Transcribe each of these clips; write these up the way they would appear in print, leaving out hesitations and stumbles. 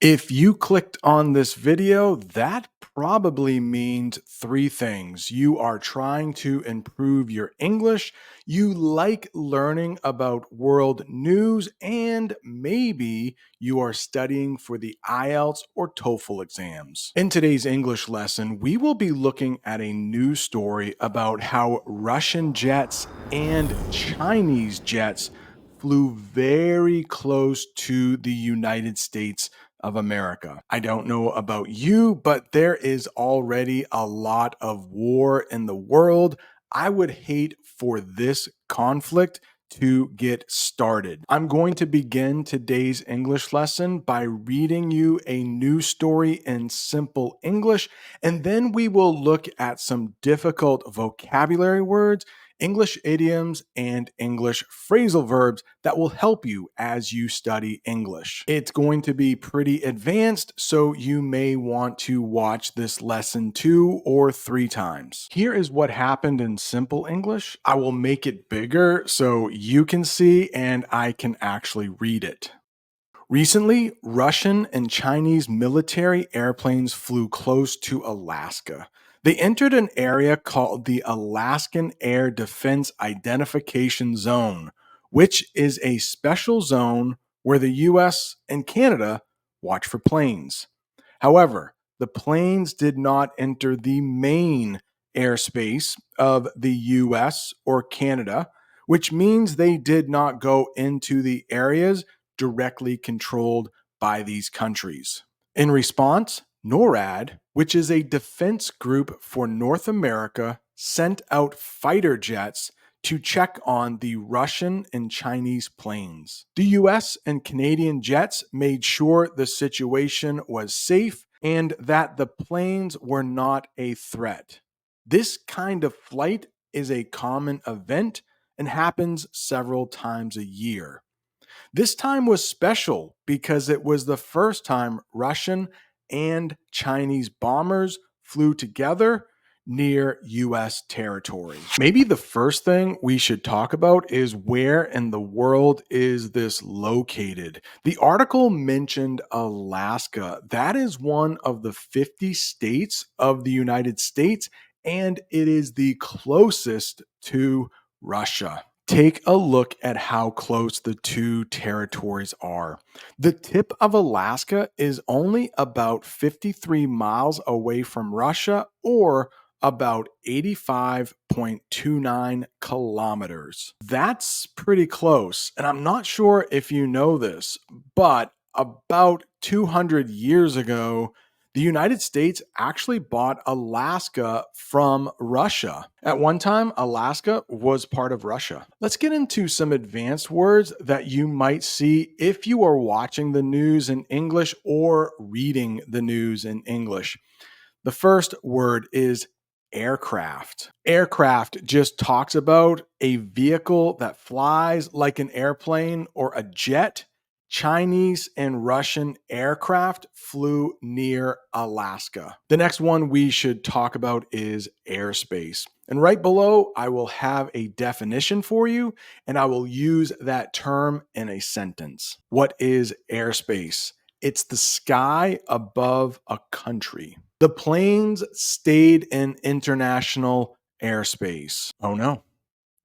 If you clicked on this video, that probably means three things. You are trying to improve your English, you like learning about world news, and maybe you are studying for the IELTS or TOEFL exams. In today's English lesson, we will be looking at a news story about how Russian jets and Chinese jets flew very close to the United States of America. I don't know about you, but there is already a lot of war in the world. I would hate for this conflict to get started. I'm going to begin today's English lesson by reading you a news story in simple English, and then we will look at some difficult vocabulary words, English idioms, and English phrasal verbs that will help you as you study English. It's going to be pretty advanced, so you may want to watch this lesson 2 or 3 times. Here is what happened in simple English. I will make it bigger so you can see and I can actually read it. Recently, Russian and Chinese military airplanes flew close to Alaska. They entered an area called the Alaskan Air Defense Identification Zone, which is a special zone where the US and Canada watch for planes. However, the planes did not enter the main airspace of the US or Canada, which means they did not go into the areas directly controlled by these countries. In response, NORAD, which is a defense group for North America, sent out fighter jets to check on the Russian and Chinese planes. The US and Canadian jets made sure the situation was safe and that the planes were not a threat. This kind of flight is a common event and happens several times a year. This time was special because it was the first time Russian and Chinese bombers flew together near US territory. Maybe the first thing we should talk about is where in the world is this located? The article mentioned Alaska. That is one of the 50 states of the United States, and it is the closest to Russia. Take a look at how close the two territories are. The tip of Alaska is only about 53 miles away from Russia, or about 85.29 kilometers. That's pretty close. And I'm not sure if you know this, but about 200 years ago, the United States actually bought Alaska from Russia. At one time, Alaska was part of Russia. Let's get into some advanced words that you might see if you are watching the news in English or reading the news in English. The first word is aircraft. Aircraft just talks about a vehicle that flies like an airplane or a jet. Chinese and Russian aircraft flew near Alaska. The next one we should talk about is airspace. And right below, I will have a definition for you, and I will use that term in a sentence. What is airspace? It's the sky above a country. The planes stayed in international airspace. Oh no.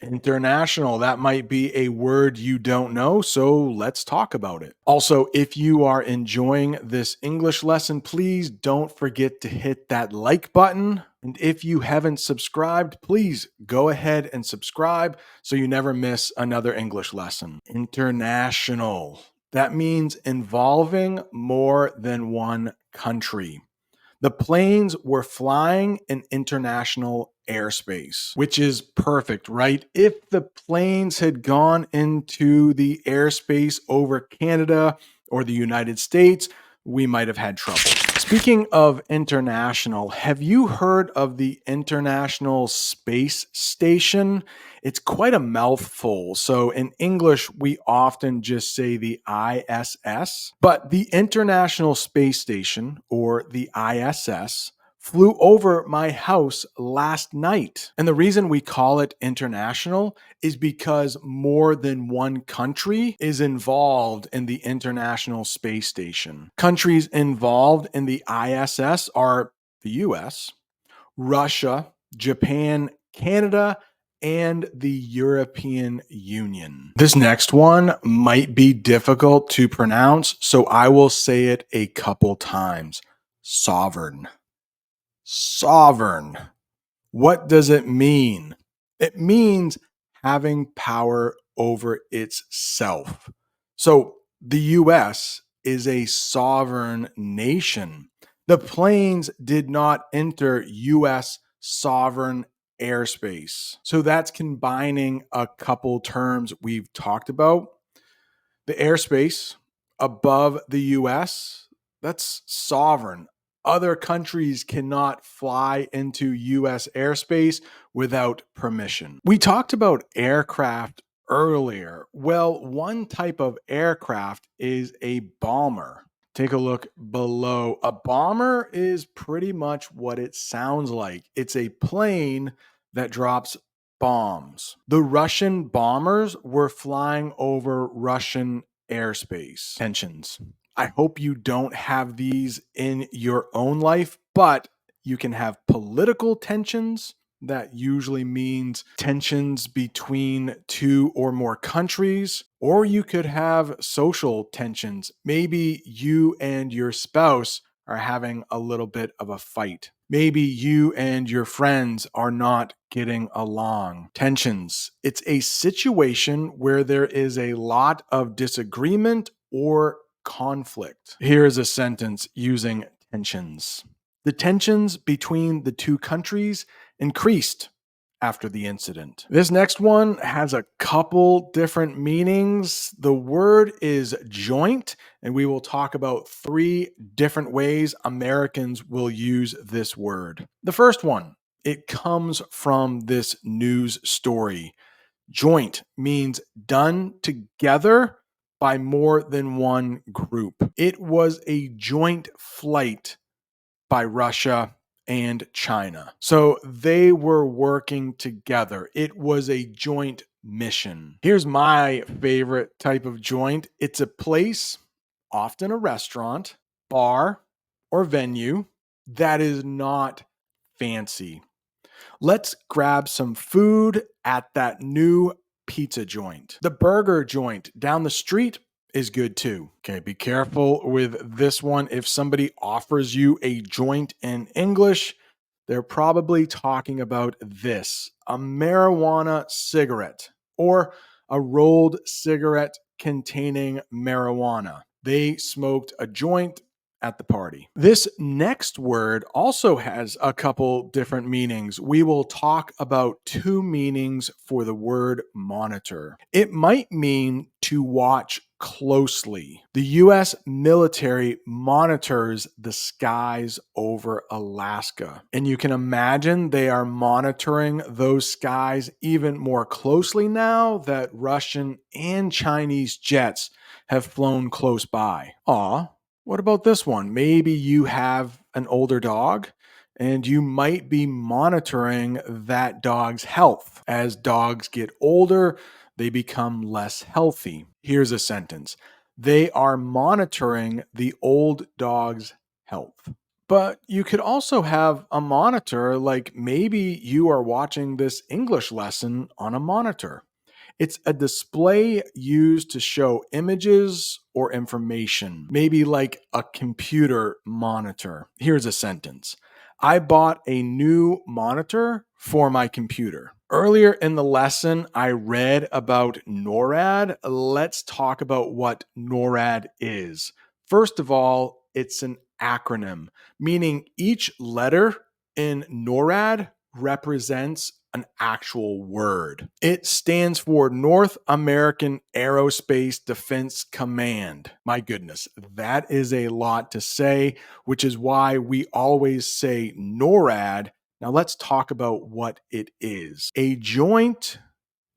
International, that might be a word you don't know, so let's talk about it. Also, if you are enjoying this English lesson, please don't forget to hit that like button. And if you haven't subscribed, please go ahead and subscribe so you never miss another English lesson. International, that means involving more than one country. The planes were flying in international airspace, which is perfect, right? If the planes had gone into the airspace over Canada or the United States, we might have had trouble. Speaking of international, have you heard of the International Space Station? It's quite a mouthful. So in English, we often just say the ISS, but the International Space Station, or the ISS, flew over my house last night. And the reason we call it international is because more than one country is involved in the International Space Station. Countries involved in the ISS are the US, Russia, Japan, Canada, and the European Union. This next one might be difficult to pronounce, so I will say it a couple times. Sovereign. Sovereign. What does it mean? It means having power over itself. So the US is a sovereign nation. The planes did not enter US sovereign airspace. So that's combining a couple terms we've talked about. The airspace above the US, that's sovereign. Other countries cannot fly into US airspace without permission. We talked about aircraft earlier. Well, one type of aircraft is a bomber. Take a look below. A bomber is pretty much what it sounds like. It's a plane that drops bombs. The Russian bombers were flying over Russian airspace. Tensions. I hope you don't have these in your own life, but you can have political tensions. That usually means tensions between two or more countries, or you could have social tensions. Maybe you and your spouse are having a little bit of a fight. Maybe you and your friends are not getting along. Tensions. It's a situation where there is a lot of disagreement or conflict. Here is a sentence using tensions. The tensions between the two countries increased after the incident. This next one has a couple different meanings. The word is joint, and we will talk about 3 different ways Americans will use this word. The first one, it comes from this news story. Joint means done together by more than one group. It was a joint flight by Russia and China. So they were working together. It was a joint mission. Here's my favorite type of joint. It's a place, often a restaurant, bar, or venue that is not fancy. Let's grab some food at that new pizza joint. The burger joint down the street is good too. Okay, be careful with this one. If somebody offers you a joint in English, they're probably talking about this: a marijuana cigarette or a rolled cigarette containing marijuana. They smoked a joint at the party. This next word also has a couple different meanings. We will talk about 2 meanings for the word monitor. It might mean to watch closely. The US military monitors the skies over Alaska. And you can imagine they are monitoring those skies even more closely now that Russian and Chinese jets have flown close by. Aw, what about this one? Maybe you have an older dog and you might be monitoring that dog's health. As dogs get older, they become less healthy. Here's a sentence: they are monitoring the old dog's health. But you could also have a monitor, like maybe you are watching this English lesson on a monitor. It's a display used to show images or information, maybe like a computer monitor. Here's a sentence: I bought a new monitor for my computer. Earlier in the lesson, I read about NORAD. Let's talk about what NORAD is. First of all, it's an acronym, meaning each letter in NORAD represents an actual word. It stands for North American Aerospace Defense Command. My goodness, that is a lot to say, which is why we always say NORAD. Now let's talk about what it is. A joint,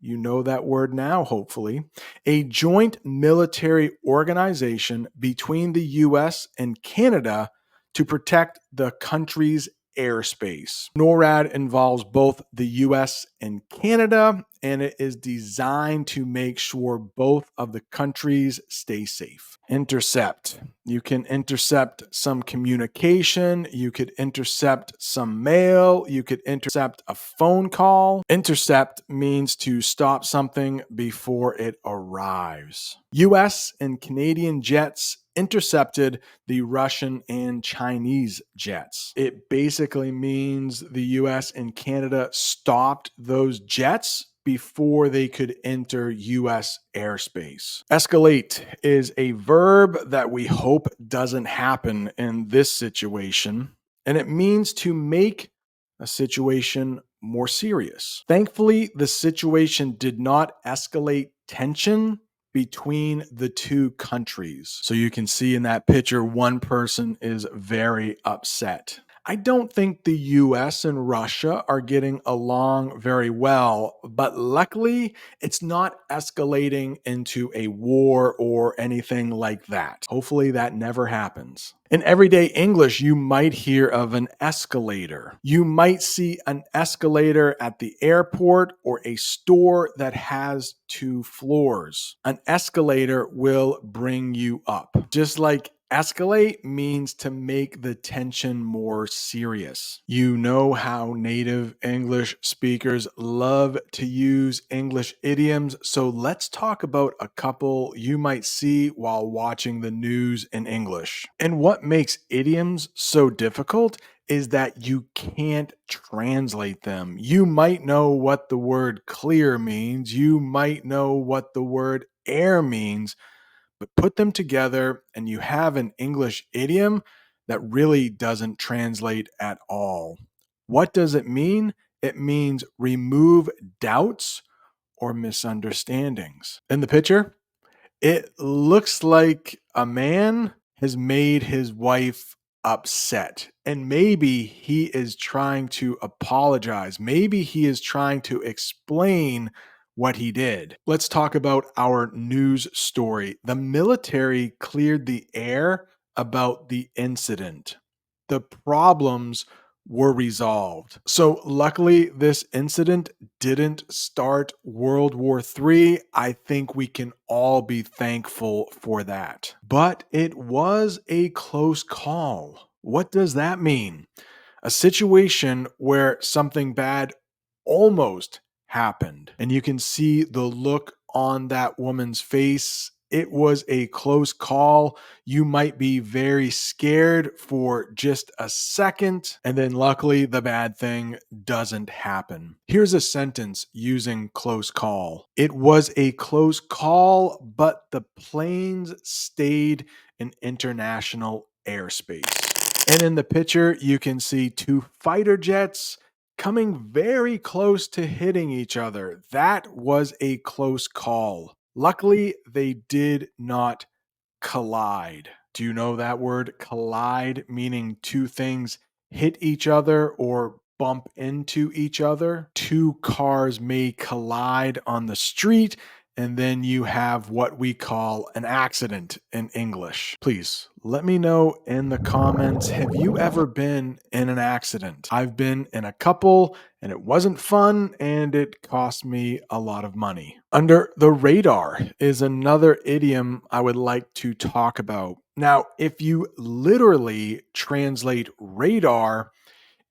you know that word now, hopefully, a joint military organization between the US and Canada to protect the country's airspace. NORAD involves both the US and Canada, and it is designed to make sure both of the countries stay safe. Intercept. You can intercept some communication. You could intercept some mail. You could intercept a phone call. Intercept means to stop something before it arrives. US and Canadian jets intercepted the Russian and Chinese jets. It basically means the US and Canada stopped those jets before they could enter US airspace. Escalate is a verb that we hope doesn't happen in this situation, and it means to make a situation more serious. Thankfully, the situation did not escalate tension between the two countries. So you can see in that picture, one person is very upset. I don't think the US and Russia are getting along very well, but luckily it's not escalating into a war or anything like that. Hopefully that never happens. In everyday English, you might hear of an escalator. You might see an escalator at the airport or a store that has 2 floors. An escalator will bring you up. Just like escalate means to make the tension more serious. You know how native English speakers love to use English idioms, so let's talk about a couple you might see while watching the news in English. And what makes idioms so difficult is that you can't translate them. You might know what the word clear means, you might know what the word air means, but put them together and you have an English idiom that really doesn't translate at all. What does it mean? It means remove doubts or misunderstandings. In the picture, it looks like a man has made his wife upset, and maybe he is trying to apologize. Maybe he is trying to explain what he did. Let's talk about our news story. The military cleared the air about the incident. The problems were resolved. So, luckily, this incident didn't start World War III. I think we can all be thankful for that. But it was a close call. What does that mean? A situation where something bad almost happened. And you can see the look on that woman's face. It was a close call. You might be very scared for just a second, and then luckily the bad thing doesn't happen. Here's a sentence using close call. It was a close call, but the planes stayed in international airspace. And in the picture, you can see 2 fighter jets coming very close to hitting each other. That was a close call. Luckily, they did not collide. Do you know that word collide, meaning 2 things hit each other or bump into each other? 2 cars may collide on the street, and then you have what we call an accident in English. Please let me know in the comments, have you ever been in an accident? I've been in a couple, and it wasn't fun, and it cost me a lot of money. Under the radar is another idiom I would like to talk about. Now, if you literally translate radar,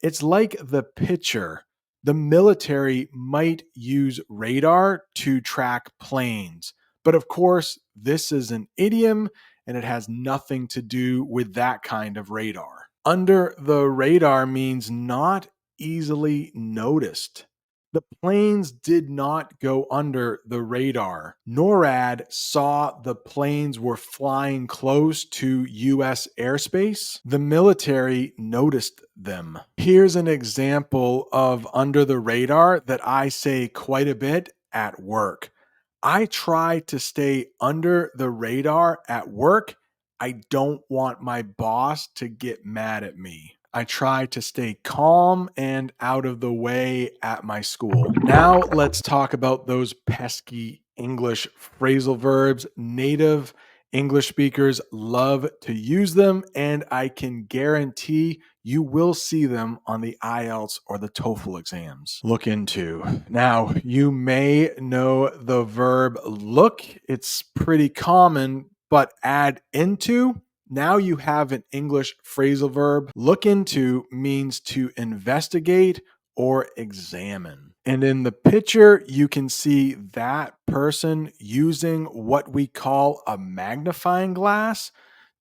it's like the picture. The military might use radar to track planes. But of course, this is an idiom and it has nothing to do with that kind of radar. Under the radar means not easily noticed. The planes did not go under the radar. NORAD saw the planes were flying close to US airspace. The military noticed them. Here's an example of under the radar that I say quite a bit at work. I try to stay under the radar at work. I don't want my boss to get mad at me. I try to stay calm and out of the way at my school. Now let's talk about those pesky English phrasal verbs. Native English speakers love to use them, and I can guarantee You will see them on the IELTS or the TOEFL exams. Look into. Now, you may know the verb look. It's pretty common, but add into. Now you have an English phrasal verb. Look into means to investigate or examine. And in the picture, you can see that person using what we call a magnifying glass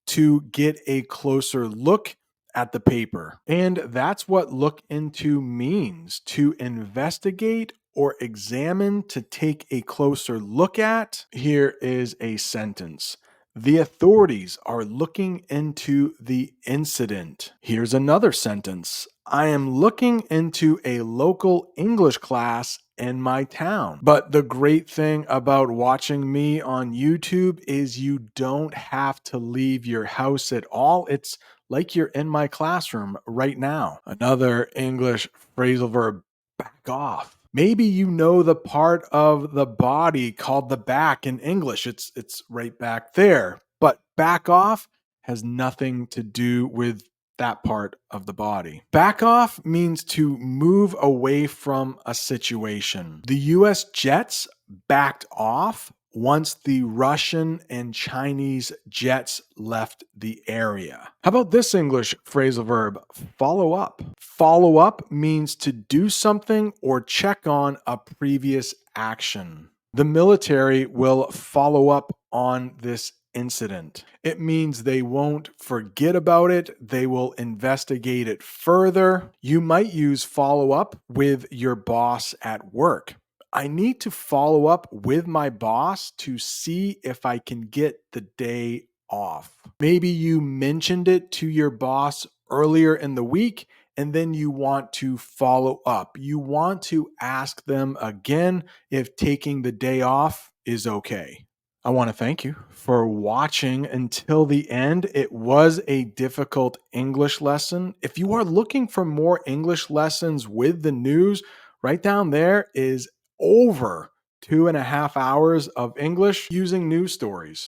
to get a closer look at the paper. And that's what look into means, to investigate or examine, to take a closer look at. Here is a sentence. The authorities are looking into the incident. Here's another sentence. I am looking into a local English class in my town. But the great thing about watching me on YouTube is you don't have to leave your house at all. It's like you're in my classroom right now. Another English phrasal verb, back off. Maybe you know the part of the body called the back in English. It's right back there. But back off has nothing to do with that part of the body. Back off means to move away from a situation. The US jets backed off once the Russian and Chinese jets left the area. How about this English phrasal verb, follow up? Follow up means to do something or check on a previous action. The military will follow up on this incident. It means they won't forget about it. They will investigate it further. You might use follow up with your boss at work. I need to follow up with my boss to see if I can get the day off. Maybe you mentioned it to your boss earlier in the week and then you want to follow up. You want to ask them again if taking the day off is okay. I want to thank you for watching until the end. It was a difficult English lesson. If you are looking for more English lessons with the news, right down there is over 2.5 hours of English using news stories.